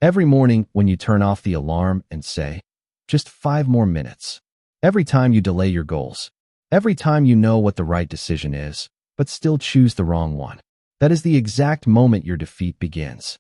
Every morning when you turn off the alarm and say, just 5 more minutes. Every time you delay your goals. Every time you know what the right decision is, but still choose the wrong one. That is the exact moment your defeat begins.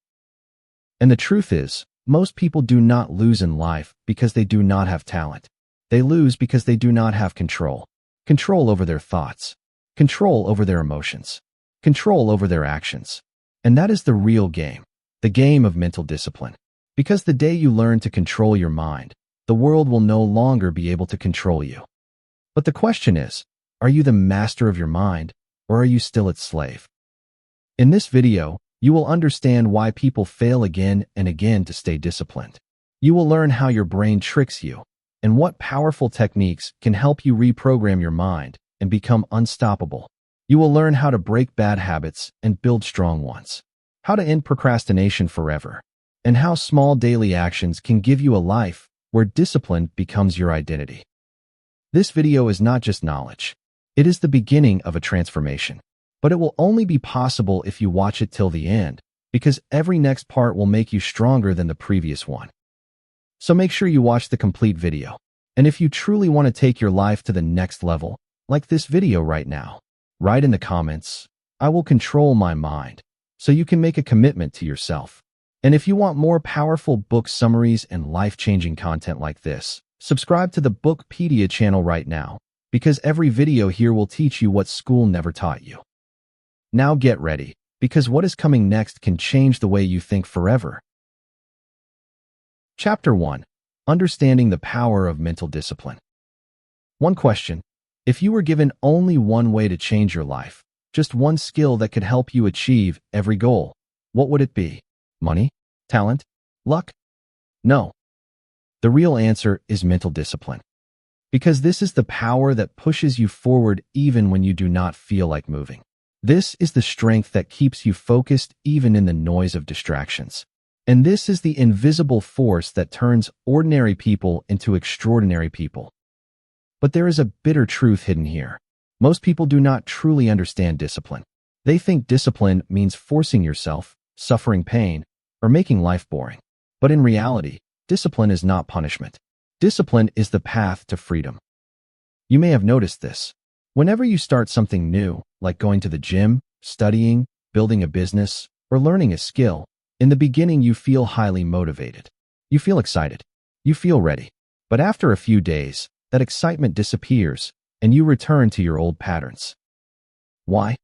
And the truth is, most people do not lose in life because they do not have talent. They lose because they do not have control. Control over their thoughts. Control over their emotions. Control over their actions. And that is the real game. The game of mental discipline. Because the day you learn to control your mind, the world will no longer be able to control you. But the question is, are you the master of your mind, or are you still its slave? In this video, you will understand why people fail again and again to stay disciplined. You will learn how your brain tricks you, and what powerful techniques can help you reprogram your mind and become unstoppable. You will learn how to break bad habits and build strong ones, how to end procrastination forever, and how small daily actions can give you a life where discipline becomes your identity. This video is not just knowledge. It is the beginning of a transformation. But it will only be possible if you watch it till the end, because every next part will make you stronger than the previous one. So make sure you watch the complete video. And if you truly want to take your life to the next level, like this video right now, write in the comments, "I will control my mind," so you can make a commitment to yourself. And if you want more powerful book summaries and life-changing content like this, subscribe to the Bookpedia channel right now, because every video here will teach you what school never taught you. Now get ready, because what is coming next can change the way you think forever. Chapter 1. Understanding the power of mental discipline. One question. If you were given only one way to change your life, just one skill that could help you achieve every goal, what would it be? Money? Talent? Luck? No. The real answer is mental discipline. Because this is the power that pushes you forward even when you do not feel like moving. This is the strength that keeps you focused even in the noise of distractions. And this is the invisible force that turns ordinary people into extraordinary people. But there is a bitter truth hidden here. Most people do not truly understand discipline. They think discipline means forcing yourself, suffering pain, or making life boring. But in reality, discipline is not punishment. Discipline is the path to freedom. You may have noticed this. Whenever you start something new, like going to the gym, studying, building a business, or learning a skill, in the beginning you feel highly motivated. You feel excited. You feel ready. But after a few days, that excitement disappears, and you return to your old patterns. Why?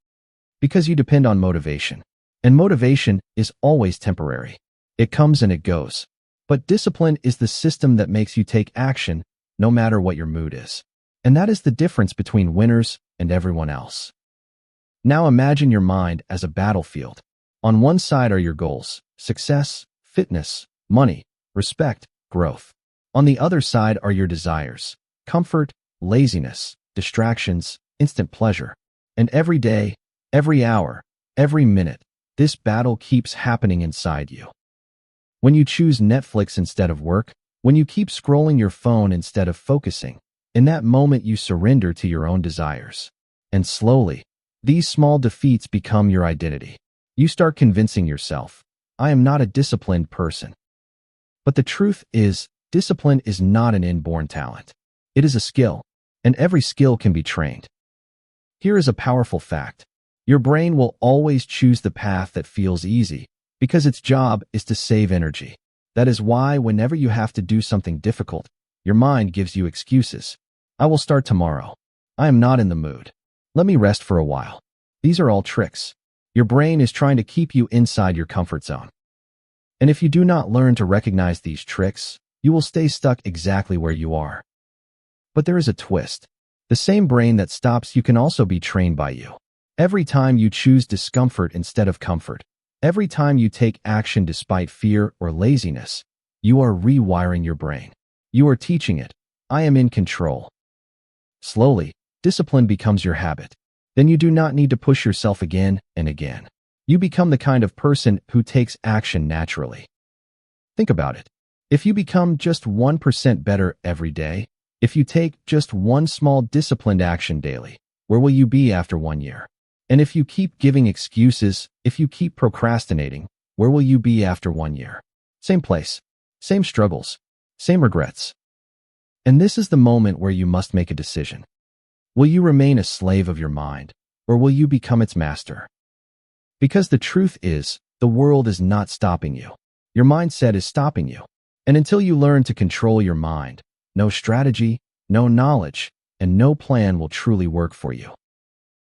Because you depend on motivation. And motivation is always temporary. It comes and it goes. But discipline is the system that makes you take action, no matter what your mood is. And that is the difference between winners and everyone else. Now imagine your mind as a battlefield. On one side are your goals: success, fitness, money, respect, growth. On the other side are your desires: comfort, laziness, distractions, instant pleasure. And every day, every hour, every minute, this battle keeps happening inside you. When you choose Netflix instead of work, when you keep scrolling your phone instead of focusing, in that moment you surrender to your own desires. And slowly, these small defeats become your identity. You start convincing yourself, "I am not a disciplined person." But the truth is, discipline is not an inborn talent. It is a skill, and every skill can be trained. Here is a powerful fact. Your brain will always choose the path that feels easy, because its job is to save energy. That is why whenever you have to do something difficult, your mind gives you excuses. "I will start tomorrow. I am not in the mood. Let me rest for a while." These are all tricks. Your brain is trying to keep you inside your comfort zone. And if you do not learn to recognize these tricks, you will stay stuck exactly where you are. But there is a twist. The same brain that stops you can also be trained by you. Every time you choose discomfort instead of comfort, every time you take action despite fear or laziness, you are rewiring your brain. You are teaching it, "I am in control." Slowly, discipline becomes your habit. Then you do not need to push yourself again and again. You become the kind of person who takes action naturally. Think about it. If you become just 1% better every day, if you take just one small disciplined action daily, where will you be after 1 year? And if you keep giving excuses, if you keep procrastinating, where will you be after 1 year? Same place, same struggles, same regrets. And this is the moment where you must make a decision. Will you remain a slave of your mind, or will you become its master? Because the truth is, the world is not stopping you. Your mindset is stopping you. And until you learn to control your mind, no strategy, no knowledge, and no plan will truly work for you.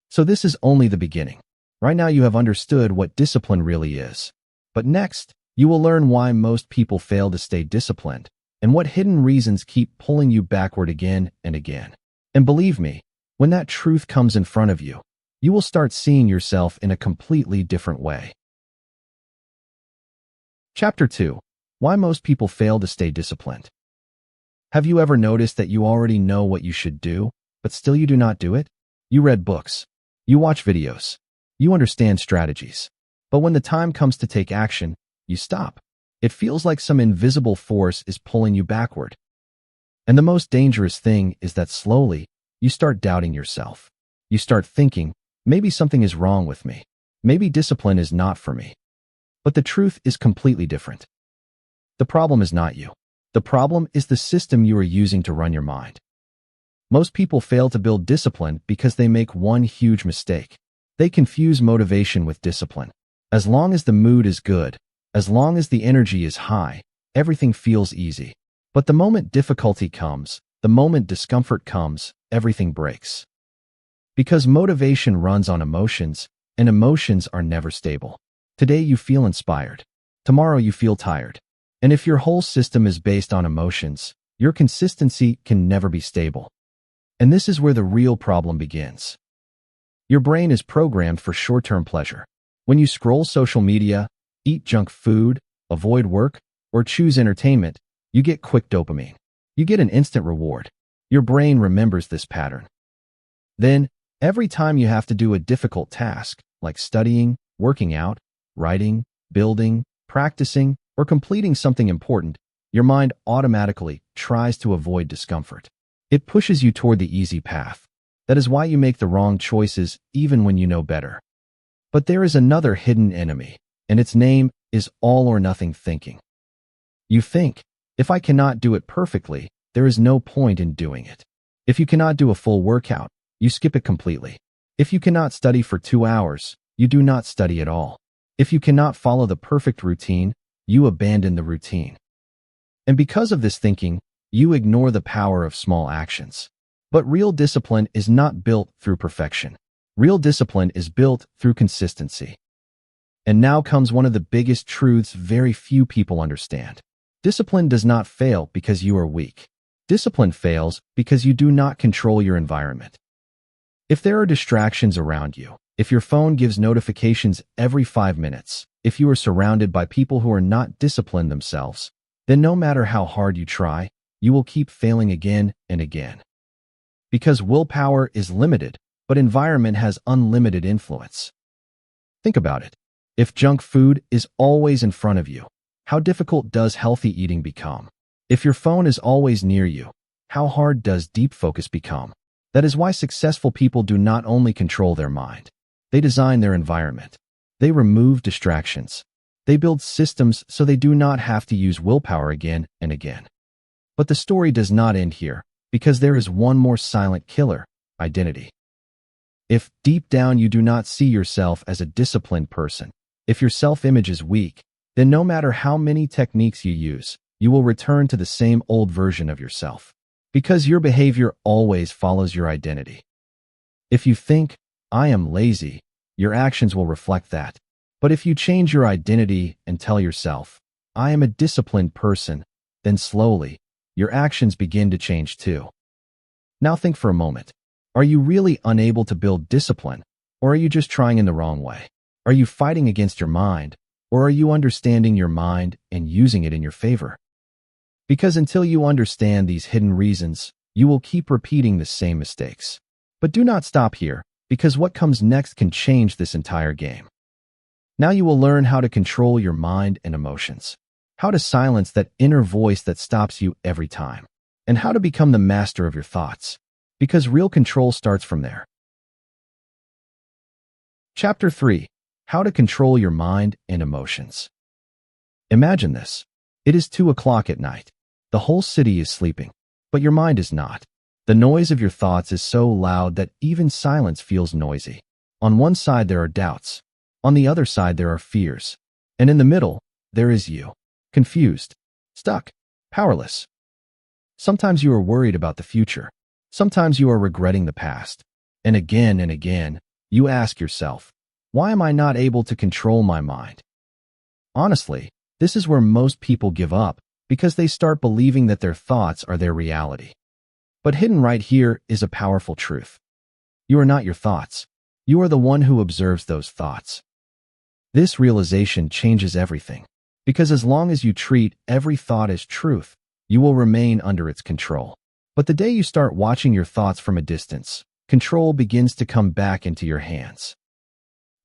So this is only the beginning. Right now you have understood what discipline really is. But next, you will learn why most people fail to stay disciplined, and what hidden reasons keep pulling you backward again and again. And believe me, when that truth comes in front of you, you will start seeing yourself in a completely different way. Chapter 2. Why most people fail to stay disciplined. Have you ever noticed that you already know what you should do, but still you do not do it? You read books. You watch videos. You understand strategies. But when the time comes to take action, you stop. It feels like some invisible force is pulling you backward. And the most dangerous thing is that slowly, you start doubting yourself. You start thinking, maybe something is wrong with me. Maybe discipline is not for me. But the truth is completely different. The problem is not you. The problem is the system you are using to run your mind. Most people fail to build discipline because they make one huge mistake. They confuse motivation with discipline. As long as the mood is good, as long as the energy is high, everything feels easy. But the moment difficulty comes, the moment discomfort comes, everything breaks. Because motivation runs on emotions, and emotions are never stable. Today you feel inspired. Tomorrow you feel tired. And if your whole system is based on emotions, your consistency can never be stable. And this is where the real problem begins. Your brain is programmed for short-term pleasure. When you scroll social media, eat junk food, avoid work, or choose entertainment, you get quick dopamine. You get an instant reward. Your brain remembers this pattern. Then, every time you have to do a difficult task, like studying, working out, writing, building, practicing, or completing something important, your mind automatically tries to avoid discomfort. It pushes you toward the easy path. That is why you make the wrong choices even when you know better. But there is another hidden enemy, and its name is all-or-nothing thinking. You think, if I cannot do it perfectly, there is no point in doing it. If you cannot do a full workout, you skip it completely. If you cannot study for 2 hours, you do not study at all. If you cannot follow the perfect routine, you abandon the routine. And because of this thinking, you ignore the power of small actions. But real discipline is not built through perfection. Real discipline is built through consistency. And now comes one of the biggest truths very few people understand. Discipline does not fail because you are weak. Discipline fails because you do not control your environment. If there are distractions around you, if your phone gives notifications every 5 minutes, if you are surrounded by people who are not disciplined themselves, then no matter how hard you try, you will keep failing again and again. Because willpower is limited, but environment has unlimited influence. Think about it. If junk food is always in front of you, how difficult does healthy eating become? If your phone is always near you, how hard does deep focus become? That is why successful people do not only control their mind. They design their environment. They remove distractions. They build systems so they do not have to use willpower again and again. But the story does not end here, because there is one more silent killer: identity. If deep down you do not see yourself as a disciplined person, if your self-image is weak, then no matter how many techniques you use, you will return to the same old version of yourself. Because your behavior always follows your identity. If you think, I am lazy, your actions will reflect that. But if you change your identity and tell yourself, I am a disciplined person, then slowly, your actions begin to change too. Now think for a moment. Are you really unable to build discipline, or are you just trying in the wrong way? Are you fighting against your mind, or are you understanding your mind and using it in your favor? Because until you understand these hidden reasons, you will keep repeating the same mistakes. But do not stop here, because what comes next can change this entire game. Now you will learn how to control your mind and emotions, how to silence that inner voice that stops you every time, and how to become the master of your thoughts, because real control starts from there. Chapter 3. How to control your mind and emotions. Imagine this. It is 2 o'clock at night. The whole city is sleeping, but your mind is not. The noise of your thoughts is so loud that even silence feels noisy. On one side there are doubts. On the other side there are fears. And in the middle, there is you. Confused, stuck, powerless. Sometimes you are worried about the future. Sometimes you are regretting the past. And again, you ask yourself, why am I not able to control my mind? Honestly, this is where most people give up, because they start believing that their thoughts are their reality. But hidden right here is a powerful truth. You are not your thoughts. You are the one who observes those thoughts. This realization changes everything, because as long as you treat every thought as truth, you will remain under its control. But the day you start watching your thoughts from a distance, control begins to come back into your hands.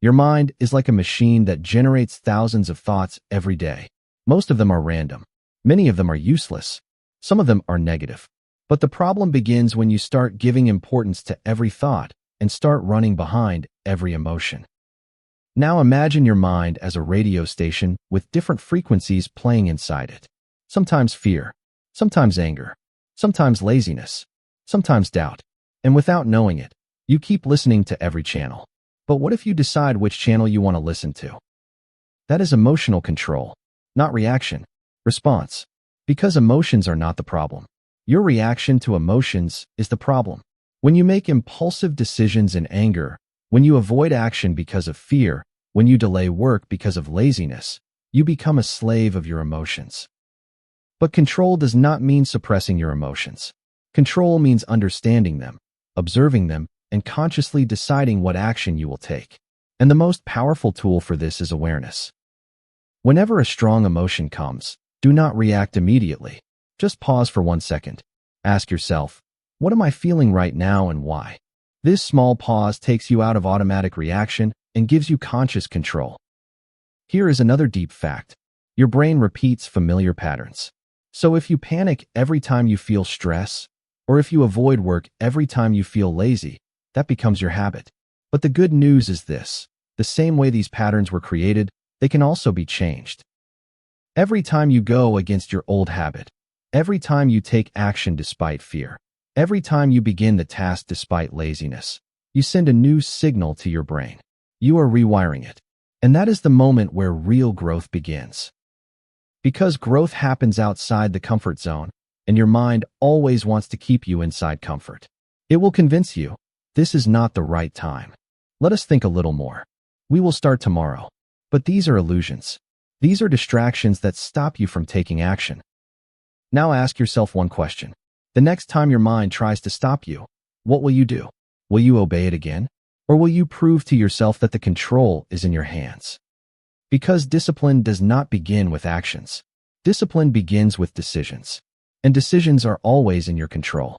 Your mind is like a machine that generates thousands of thoughts every day. Most of them are random. Many of them are useless. Some of them are negative. But the problem begins when you start giving importance to every thought and start running behind every emotion. Now imagine your mind as a radio station with different frequencies playing inside it. Sometimes fear, sometimes anger, sometimes laziness, sometimes doubt. And without knowing it, you keep listening to every channel. But what if you decide which channel you want to listen to? That is emotional control, not reaction, response. Because emotions are not the problem. Your reaction to emotions is the problem. When you make impulsive decisions in anger, when you avoid action because of fear, when you delay work because of laziness, you become a slave of your emotions. But control does not mean suppressing your emotions. Control means understanding them, observing them, and consciously deciding what action you will take. And the most powerful tool for this is awareness. Whenever a strong emotion comes, do not react immediately. Just pause for 1 second. Ask yourself, what am I feeling right now and why? This small pause takes you out of automatic reaction and gives you conscious control. Here is another deep fact. Your brain repeats familiar patterns. So if you panic every time you feel stress, or if you avoid work every time you feel lazy, that becomes your habit. But the good news is this: the same way these patterns were created, they can also be changed. Every time you go against your old habit, every time you take action despite fear, every time you begin the task despite laziness, you send a new signal to your brain. You are rewiring it. And that is the moment where real growth begins. Because growth happens outside the comfort zone, and your mind always wants to keep you inside comfort. It will convince you, this is not the right time. Let us think a little more. We will start tomorrow. But these are illusions. These are distractions that stop you from taking action. Now ask yourself one question. The next time your mind tries to stop you, what will you do? Will you obey it again? Or will you prove to yourself that the control is in your hands? Because discipline does not begin with actions. Discipline begins with decisions. And decisions are always in your control.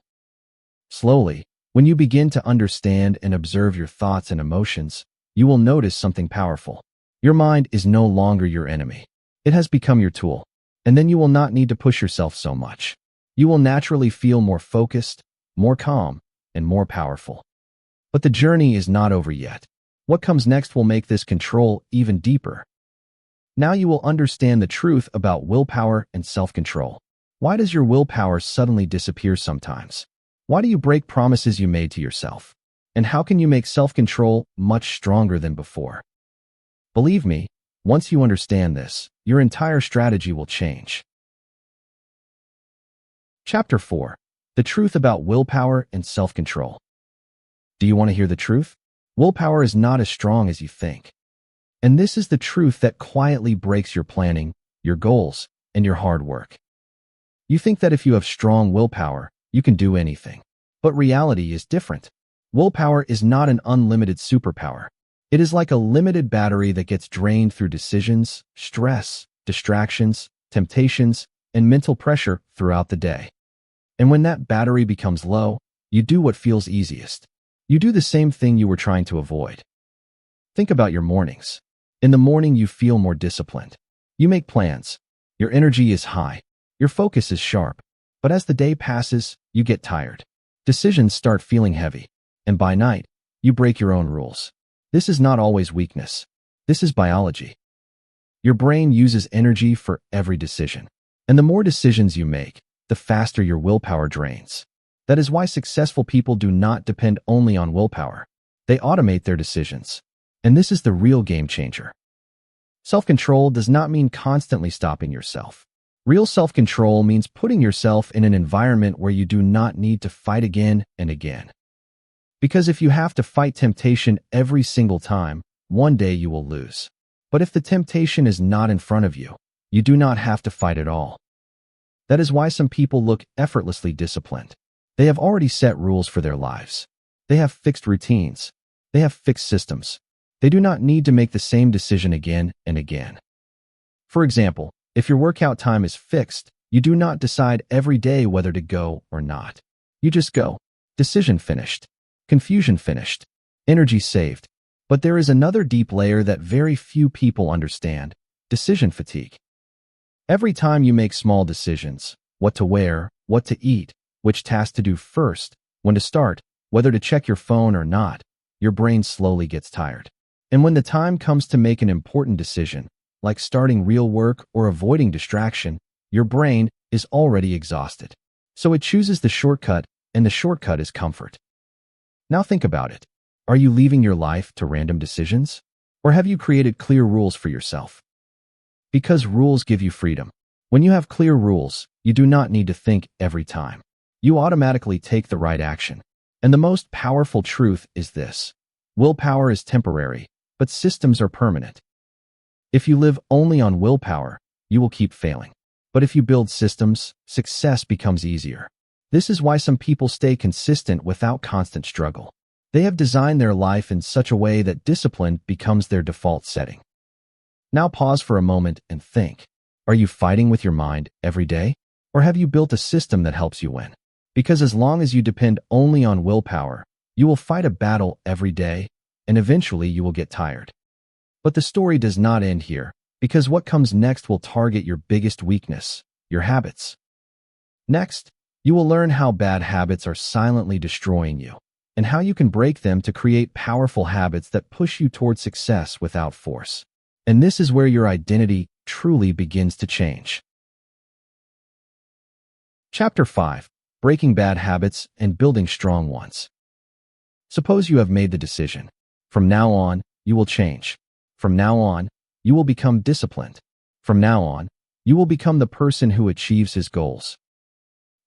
Slowly, when you begin to understand and observe your thoughts and emotions, you will notice something powerful. Your mind is no longer your enemy. It has become your tool. And then you will not need to push yourself so much. You will naturally feel more focused, more calm, and more powerful. But the journey is not over yet. What comes next will make this control even deeper. Now you will understand the truth about willpower and self-control. Why does your willpower suddenly disappear sometimes? Why do you break promises you made to yourself? And how can you make self-control much stronger than before? Believe me, once you understand this, your entire strategy will change. Chapter 4. The truth about willpower and self-control. Do you want to hear the truth? Willpower is not as strong as you think. And this is the truth that quietly breaks your planning, your goals, and your hard work. You think that if you have strong willpower, you can do anything. But reality is different. Willpower is not an unlimited superpower. It is like a limited battery that gets drained through decisions, stress, distractions, temptations, and mental pressure throughout the day. And when that battery becomes low, you do what feels easiest. You do the same thing you were trying to avoid. Think about your mornings. In the morning, you feel more disciplined. You make plans. Your energy is high. Your focus is sharp. But as the day passes, you get tired. Decisions start feeling heavy. And by night, you break your own rules. This is not always weakness. This is biology. Your brain uses energy for every decision. And the more decisions you make, the faster your willpower drains. That is why successful people do not depend only on willpower. They automate their decisions. And this is the real game changer. Self-control does not mean constantly stopping yourself. Real self-control means putting yourself in an environment where you do not need to fight again and again. Because if you have to fight temptation every single time, one day you will lose. But if the temptation is not in front of you, you do not have to fight at all. That is why some people look effortlessly disciplined. They have already set rules for their lives. They have fixed routines. They have fixed systems. They do not need to make the same decision again and again. For example, if your workout time is fixed, you do not decide every day whether to go or not. You just go. Decision finished. Confusion finished. Energy saved. But there is another deep layer that very few people understand: decision fatigue. Every time you make small decisions, what to wear, what to eat, which task to do first, when to start, whether to check your phone or not, your brain slowly gets tired. And when the time comes to make an important decision, like starting real work or avoiding distraction, your brain is already exhausted. So it chooses the shortcut, and the shortcut is comfort. Now think about it. Are you leaving your life to random decisions? Or have you created clear rules for yourself? Because rules give you freedom. When you have clear rules, you do not need to think every time. You automatically take the right action. And the most powerful truth is this: willpower is temporary, but systems are permanent. If you live only on willpower, you will keep failing. But if you build systems, success becomes easier. This is why some people stay consistent without constant struggle. They have designed their life in such a way that discipline becomes their default setting. Now pause for a moment and think. Are you fighting with your mind every day? Or have you built a system that helps you win? Because as long as you depend only on willpower, you will fight a battle every day, and eventually you will get tired. But the story does not end here, because what comes next will target your biggest weakness: your habits. Next, you will learn how bad habits are silently destroying you, and how you can break them to create powerful habits that push you toward success without force. And this is where your identity truly begins to change. Chapter 5: Breaking Bad Habits and Building Strong Ones. Suppose you have made the decision. From now on, you will change. From now on, you will become disciplined. From now on, you will become the person who achieves his goals.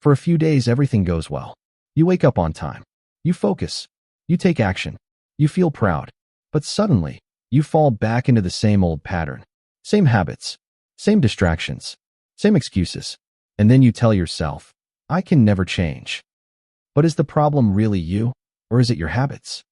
For a few days, everything goes well. You wake up on time. You focus. You take action. You feel proud. But suddenly, you fall back into the same old pattern. Same habits. Same distractions. Same excuses. And then you tell yourself, I can never change. But is the problem really you, or is it your habits?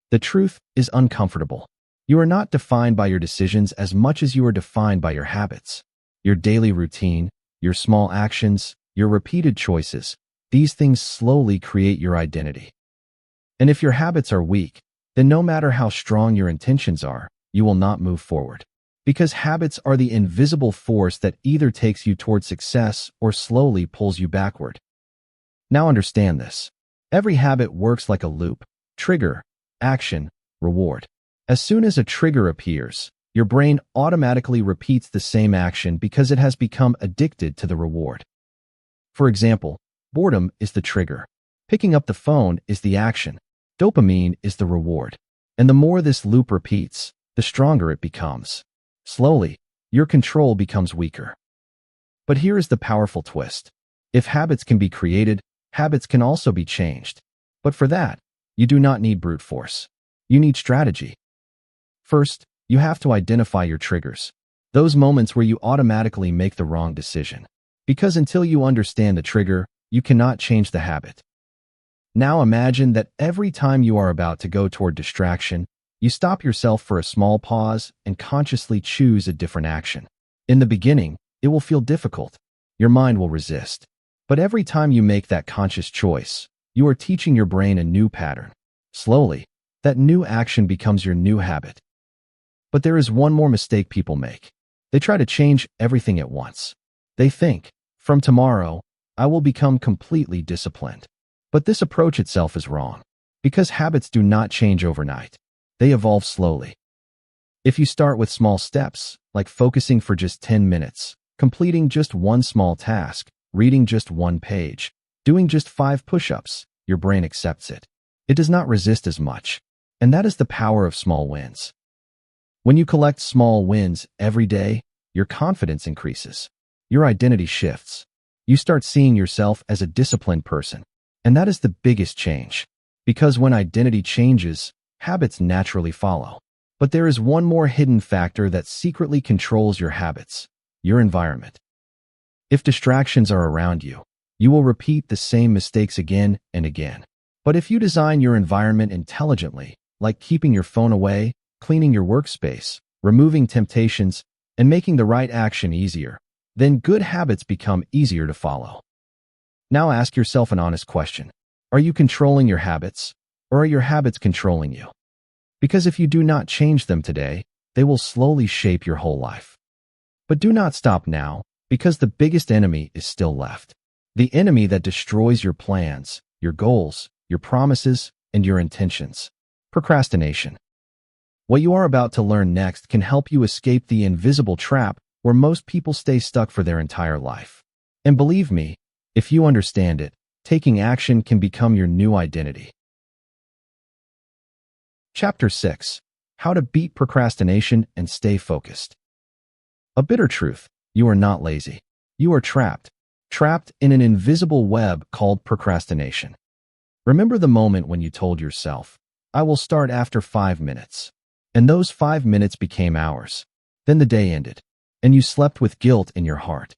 The truth is uncomfortable. You are not defined by your decisions as much as you are defined by your habits. Your daily routine, your small actions, your repeated choices, these things slowly create your identity. And if your habits are weak, then no matter how strong your intentions are, you will not move forward. Because habits are the invisible force that either takes you toward success or slowly pulls you backward. Now understand this. Every habit works like a loop: trigger, action, reward. As soon as a trigger appears, your brain automatically repeats the same action because it has become addicted to the reward. For example, boredom is the trigger. Picking up the phone is the action. Dopamine is the reward. And the more this loop repeats, the stronger it becomes. Slowly, your control becomes weaker. But here is the powerful twist. If habits can be created, habits can also be changed. But for that, you do not need brute force. You need strategy. First, you have to identify your triggers, those moments where you automatically make the wrong decision. Because until you understand the trigger, you cannot change the habit. Now imagine that every time you are about to go toward distraction, you stop yourself for a small pause and consciously choose a different action. In the beginning, it will feel difficult. Your mind will resist. But every time you make that conscious choice, you are teaching your brain a new pattern. Slowly, that new action becomes your new habit. But there is one more mistake people make. They try to change everything at once. They think, from tomorrow, I will become completely disciplined. But this approach itself is wrong. Because habits do not change overnight. They evolve slowly. If you start with small steps, like focusing for just 10 minutes, Completing just one small task, reading just one page, doing just 5 push-ups, your brain accepts it. It does not resist as much. And that is the power of small wins. When you collect small wins every day, your confidence increases. Your identity shifts. You start seeing yourself as a disciplined person. And that is the biggest change. Because when identity changes, habits naturally follow. But there is one more hidden factor that secretly controls your habits: your environment. If distractions are around you, you will repeat the same mistakes again and again. But if you design your environment intelligently, like keeping your phone away, cleaning your workspace, removing temptations, and making the right action easier, then good habits become easier to follow. Now ask yourself an honest question. Are you controlling your habits, or are your habits controlling you? Because if you do not change them today, they will slowly shape your whole life. But do not stop now, because the biggest enemy is still left. The enemy that destroys your plans, your goals, your promises, and your intentions. Procrastination. What you are about to learn next can help you escape the invisible trap where most people stay stuck for their entire life. And believe me, if you understand it, taking action can become your new identity. Chapter 6. How to beat procrastination and stay focused. A bitter truth: you are not lazy. You are trapped. Trapped in an invisible web called procrastination. Remember the moment when you told yourself, "I will start after 5 minutes." And those 5 minutes became hours. Then the day ended, and you slept with guilt in your heart.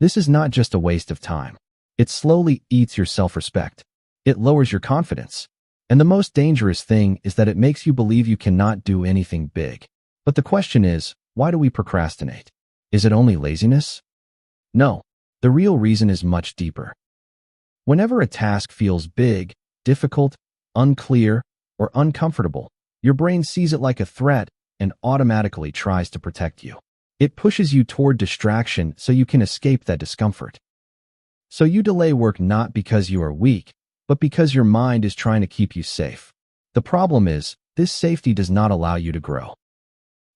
This is not just a waste of time. It slowly eats your self-respect. It lowers your confidence. And the most dangerous thing is that it makes you believe you cannot do anything big. But the question is, why do we procrastinate? Is it only laziness? No, the real reason is much deeper. Whenever a task feels big, difficult, unclear, or uncomfortable, your brain sees it like a threat and automatically tries to protect you. It pushes you toward distraction so you can escape that discomfort. So you delay work not because you are weak, but because your mind is trying to keep you safe. The problem is, this safety does not allow you to grow.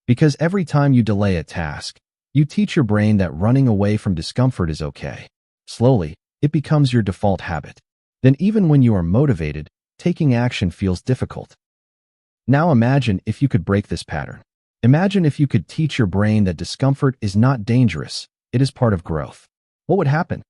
Because every time you delay a task, you teach your brain that running away from discomfort is okay. Slowly, it becomes your default habit. Then even when you are motivated, taking action feels difficult. Now imagine if you could break this pattern. Imagine if you could teach your brain that discomfort is not dangerous, it is part of growth. What would happen?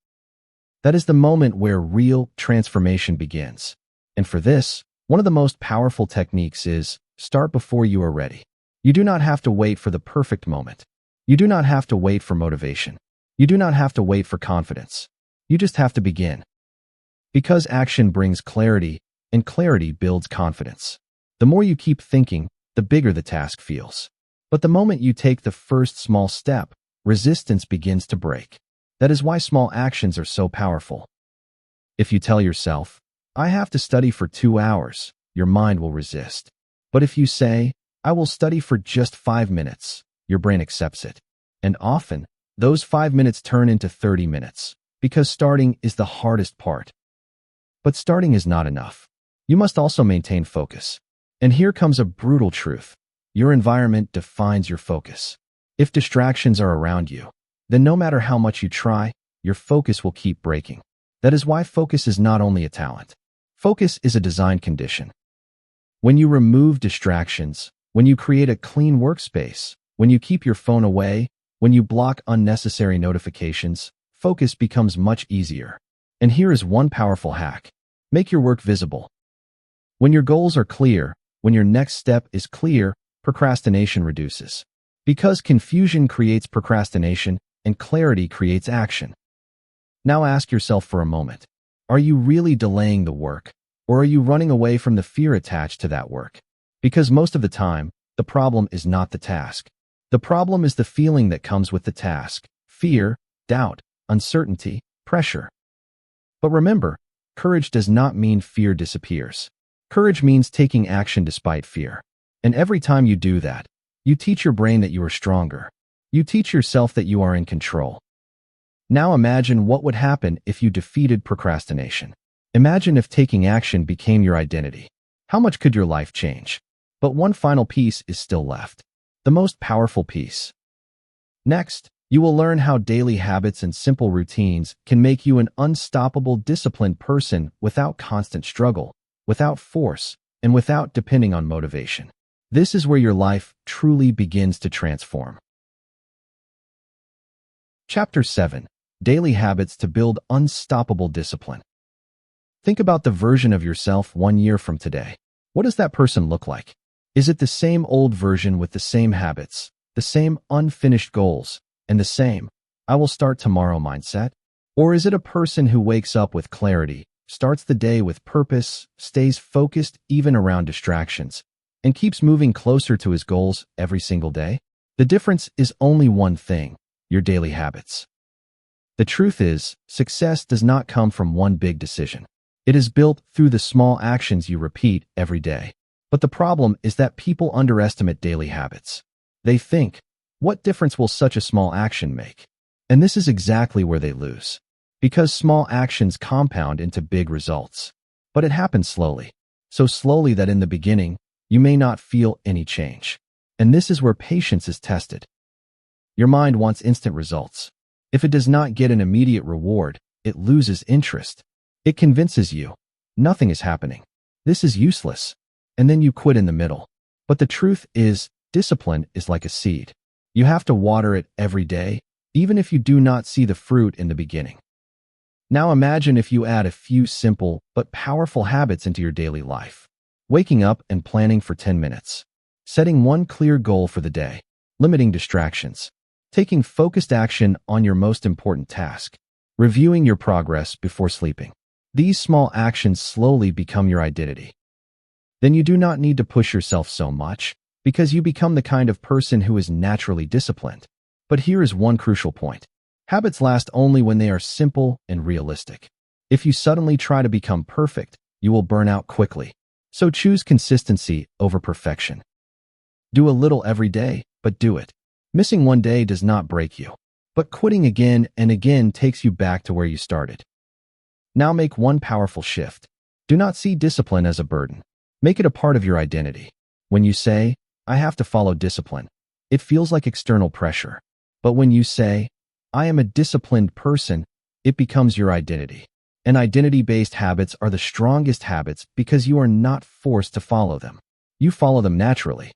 That is the moment where real transformation begins. And for this, one of the most powerful techniques is start before you are ready. You do not have to wait for the perfect moment. You do not have to wait for motivation. You do not have to wait for confidence. You just have to begin. Because action brings clarity, and clarity builds confidence. The more you keep thinking, the bigger the task feels. But the moment you take the first small step, resistance begins to break. That is why small actions are so powerful. If you tell yourself, "I have to study for 2 hours," your mind will resist. But if you say, "I will study for just 5 minutes," your brain accepts it. And often, those 5 minutes turn into 30 minutes, because starting is the hardest part. But starting is not enough. You must also maintain focus. And here comes a brutal truth. Your environment defines your focus. If distractions are around you, then no matter how much you try, your focus will keep breaking. That is why focus is not only a talent. Focus is a design condition. When you remove distractions, when you create a clean workspace, when you keep your phone away, when you block unnecessary notifications, focus becomes much easier. And here is one powerful hack. Make your work visible. When your goals are clear, when your next step is clear, procrastination reduces. Because confusion creates procrastination, and clarity creates action. Now ask yourself for a moment. Are you really delaying the work, or are you running away from the fear attached to that work? Because most of the time, the problem is not the task. The problem is the feeling that comes with the task: fear, doubt, uncertainty, pressure. But remember, courage does not mean fear disappears. Courage means taking action despite fear. And every time you do that, you teach your brain that you are stronger. You teach yourself that you are in control. Now imagine what would happen if you defeated procrastination. Imagine if taking action became your identity. How much could your life change? But one final piece is still left. The most powerful piece. Next, You will learn how daily habits and simple routines can make you an unstoppable, disciplined person without constant struggle, without force, and without depending on motivation. This is where your life truly begins to transform. Chapter 7. Daily Habits to Build Unstoppable Discipline. Think about the version of yourself 1 year from today. What does that person look like? Is it the same old version with the same habits, the same unfinished goals, and the same "I will start tomorrow" mindset? Or is it a person who wakes up with clarity, starts the day with purpose, stays focused even around distractions, and keeps moving closer to his goals every single day? The difference is only one thing: your daily habits. The truth is, success does not come from one big decision. It is built through the small actions you repeat every day. But the problem is that people underestimate daily habits. They think, what difference will such a small action make? And this is exactly where they lose. Because small actions compound into big results. But it happens slowly. So slowly that in the beginning, you may not feel any change. And this is where patience is tested. Your mind wants instant results. If it does not get an immediate reward, it loses interest. It convinces you, nothing is happening. This is useless. And then you quit in the middle. But the truth is, discipline is like a seed. You have to water it every day, even if you do not see the fruit in the beginning. Now imagine if you add a few simple but powerful habits into your daily life. Waking up and planning for 10 minutes. Setting one clear goal for the day. Limiting distractions. Taking focused action on your most important task. Reviewing your progress before sleeping. These small actions slowly become your identity. Then you do not need to push yourself so much, because you become the kind of person who is naturally disciplined. But here is one crucial point. Habits last only when they are simple and realistic. If you suddenly try to become perfect, you will burn out quickly. So choose consistency over perfection. Do a little every day, but do it. Missing one day does not break you, but quitting again and again takes you back to where you started. Now make one powerful shift. Do not see discipline as a burden. Make it a part of your identity. When you say, "I have to follow discipline," it feels like external pressure. But when you say, "I am a disciplined person," it becomes your identity. And identity-based habits are the strongest habits because you are not forced to follow them. You follow them naturally.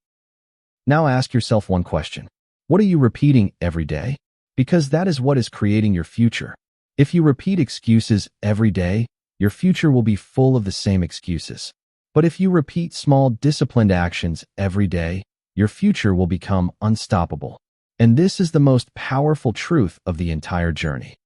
Now ask yourself one question. What are you repeating every day? Because that is what is creating your future. If you repeat excuses every day, your future will be full of the same excuses. But if you repeat small, disciplined actions every day, your future will become unstoppable. And this is the most powerful truth of the entire journey.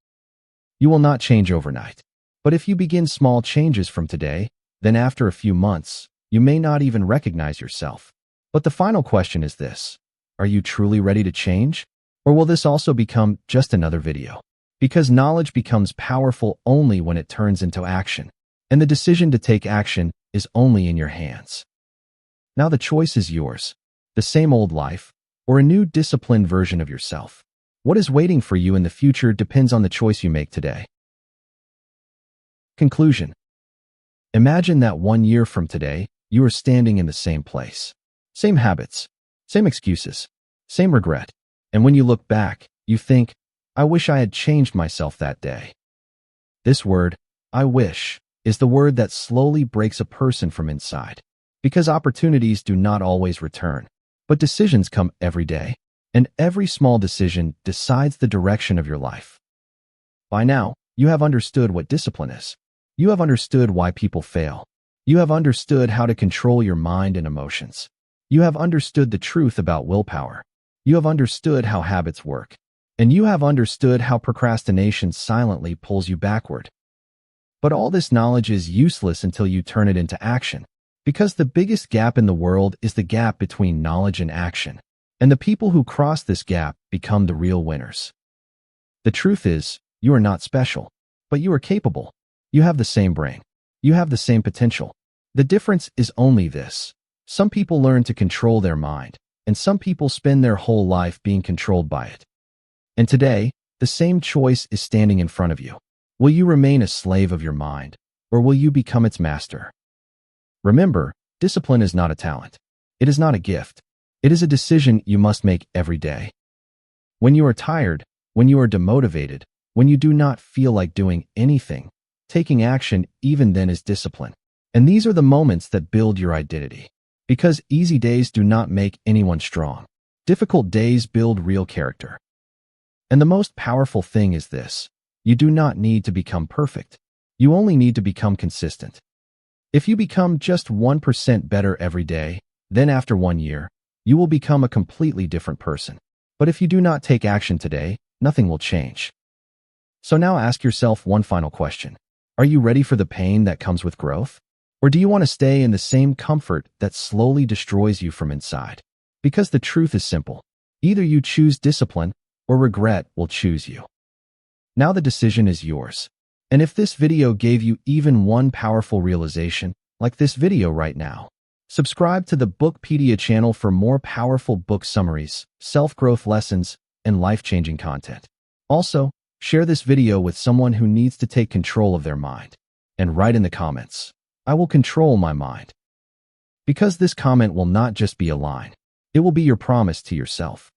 You will not change overnight. But if you begin small changes from today, then after a few months, you may not even recognize yourself. But the final question is this: are you truly ready to change? Or will this also become just another video? Because knowledge becomes powerful only when it turns into action. And the decision to take action is only in your hands. Now the choice is yours. The same old life, or a new disciplined version of yourself. What is waiting for you in the future depends on the choice you make today. Conclusion. Imagine that 1 year from today, you are standing in the same place. Same habits, same excuses, same regret. And when you look back, you think, "I wish I had changed myself that day." This word, "I wish," is the word that slowly breaks a person from inside. Because opportunities do not always return, but decisions come every day. And every small decision decides the direction of your life. By now, you have understood what discipline is. You have understood why people fail. You have understood how to control your mind and emotions. You have understood the truth about willpower. You have understood how habits work. And you have understood how procrastination silently pulls you backward. But all this knowledge is useless until you turn it into action. Because the biggest gap in the world is the gap between knowledge and action. And the people who cross this gap become the real winners. The truth is, you are not special, but you are capable. You have the same brain. You have the same potential. The difference is only this. Some people learn to control their mind, and some people spend their whole life being controlled by it. And today, the same choice is standing in front of you. Will you remain a slave of your mind, or will you become its master? Remember, discipline is not a talent. It is not a gift. It is a decision you must make every day. When you are tired, when you are demotivated, when you do not feel like doing anything. Taking action even then is discipline. And these are the moments that build your identity. Because easy days do not make anyone strong. Difficult days build real character. And the most powerful thing is this: you do not need to become perfect. You only need to become consistent. If you become just 1% better every day, then after 1 year, you will become a completely different person. But if you do not take action today, nothing will change. So now ask yourself one final question. Are you ready for the pain that comes with growth? Or do you want to stay in the same comfort that slowly destroys you from inside? Because the truth is simple. Either you choose discipline, or regret will choose you. Now the decision is yours. And if this video gave you even one powerful realization, like this video right now, subscribe to the Bookpedia channel for more powerful book summaries, self-growth lessons, and life-changing content. Also, share this video with someone who needs to take control of their mind. And write in the comments, "I will control my mind." Because this comment will not just be a line, it will be your promise to yourself.